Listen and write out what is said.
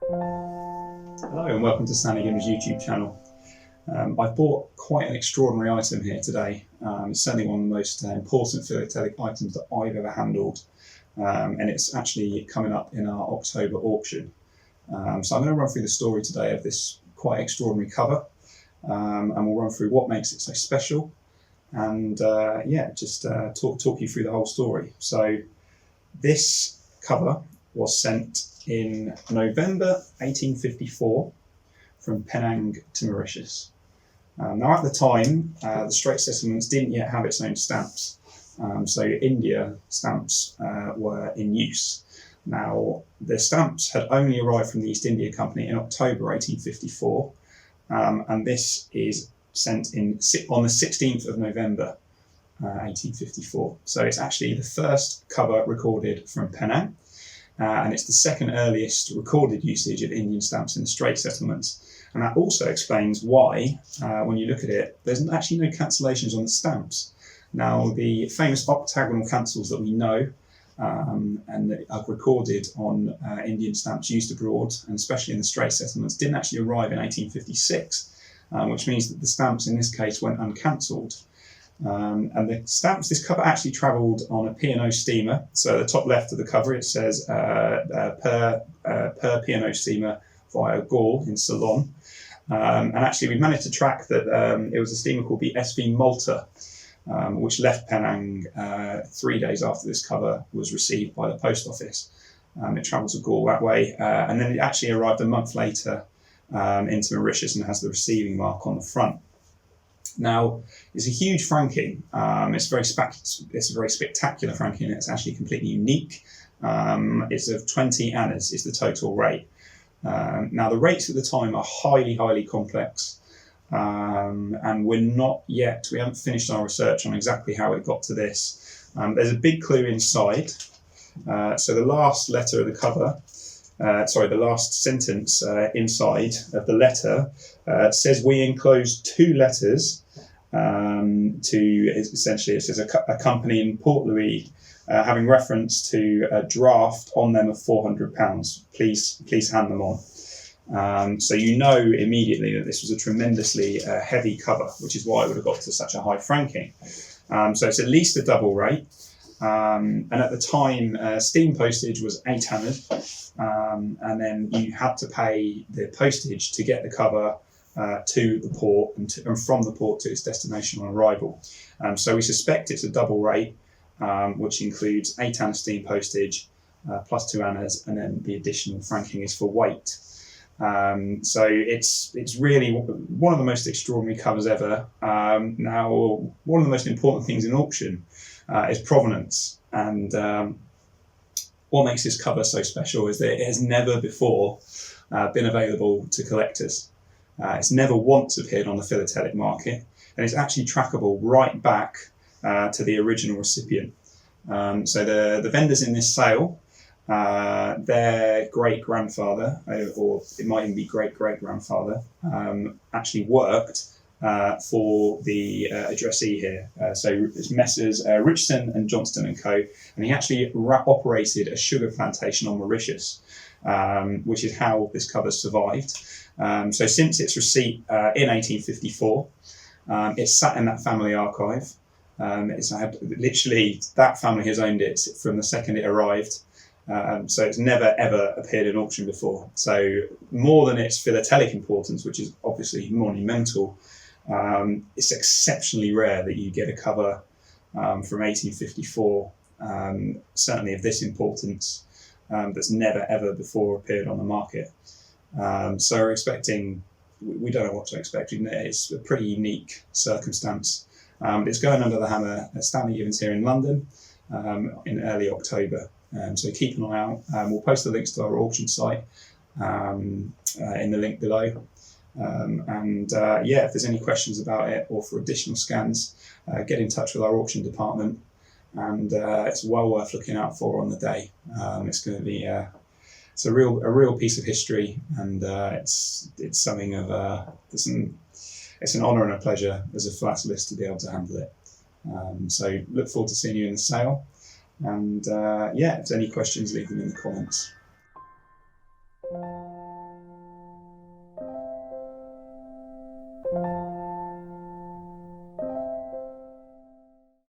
Hello and welcome to Stanley Gilmer's YouTube channel. I've bought quite an extraordinary item here today. It's certainly one of the most important philatelic items that I've ever handled, and it's actually coming up in our October auction. So I'm going to run through the story today of this quite extraordinary cover, and we'll run through what makes it so special, and talk you through the whole story. So this cover was sent in November 1854 from Penang to Mauritius. Now at the time, the Straits Settlements didn't yet have its own stamps, so India stamps were in use. Now the stamps had only arrived from the East India Company in October 1854, and this is sent on the 16th of November 1854. So it's actually the first cover recorded from Penang. And it's the second earliest recorded usage of Indian stamps in the Straits Settlements. And that also explains why, when you look at it, there's actually no cancellations on the stamps. Now, the famous octagonal cancels that we know and that are recorded on Indian stamps used abroad, and especially in the Straits Settlements, didn't actually arrive in 1856, which means that the stamps in this case went uncancelled. And the stamps, this cover actually travelled on a P&O steamer. So at the top left of the cover it says per P&O steamer via Gaul in Ceylon. And actually we managed to track that it was a steamer called the SV Malta, which left Penang 3 days after this cover was received by the post office. It travelled to Gaul that way, and then it actually arrived a month later into Mauritius and has the receiving mark on the front. Now, it's a huge franking. It's a very spectacular franking. It's actually completely unique. It's of 20 annas is the total rate. Now, the rates at the time are highly complex, and we haven't finished our research on exactly how it got to this. There's a big clue inside. So the last letter of the cover, the last sentence inside of the letter says we enclosed two letters essentially it says a company in Port Louis having reference to a draft on them of £400. Please hand them on. So you know immediately that this was a tremendously heavy cover, which is why it would have got to such a high franking. So it's at least a double rate. And at the time, steam postage was 8 annas, and then you had to pay the postage to get the cover to the port and from the port to its destination on arrival. So we suspect it's a double rate, which includes 8 annas steam postage plus 2 annas, and then the additional franking is for weight. So it's really one of the most extraordinary covers ever. Now, one of the most important things in auction is provenance, and what makes this cover so special is that it has never before been available to collectors. It's never once appeared on the philatelic market, and it's actually trackable right back to the original recipient. So the vendors in this sale, their great-grandfather, or it might even be great-great-grandfather, actually worked for the addressee here. So it's Messrs. Richardson and Johnston and Co. And he actually operated a sugar plantation on Mauritius, which is how this cover survived. So since its receipt in 1854, it's sat in that family archive. Literally, that family has owned it from the second it arrived. So it's never ever appeared in auction before. So more than its philatelic importance, which is obviously monumental, it's exceptionally rare that you get a cover from 1854, certainly of this importance, that's never ever before appeared on the market. So we're expecting, we don't know what to expect. It's a pretty unique circumstance. It's going under the hammer at Stanley Givens here in London in early October. So keep an eye out. We'll post the links to our auction site in the link below. If there's any questions about it or for additional scans, get in touch with our auction department, and it's well worth looking out for on the day. It's going to be it's a real piece of history, and it's something of it's an honour and a pleasure as a philatelist to be able to handle it. So look forward to seeing you in the sale, and if there's any questions, leave them in the comments. you.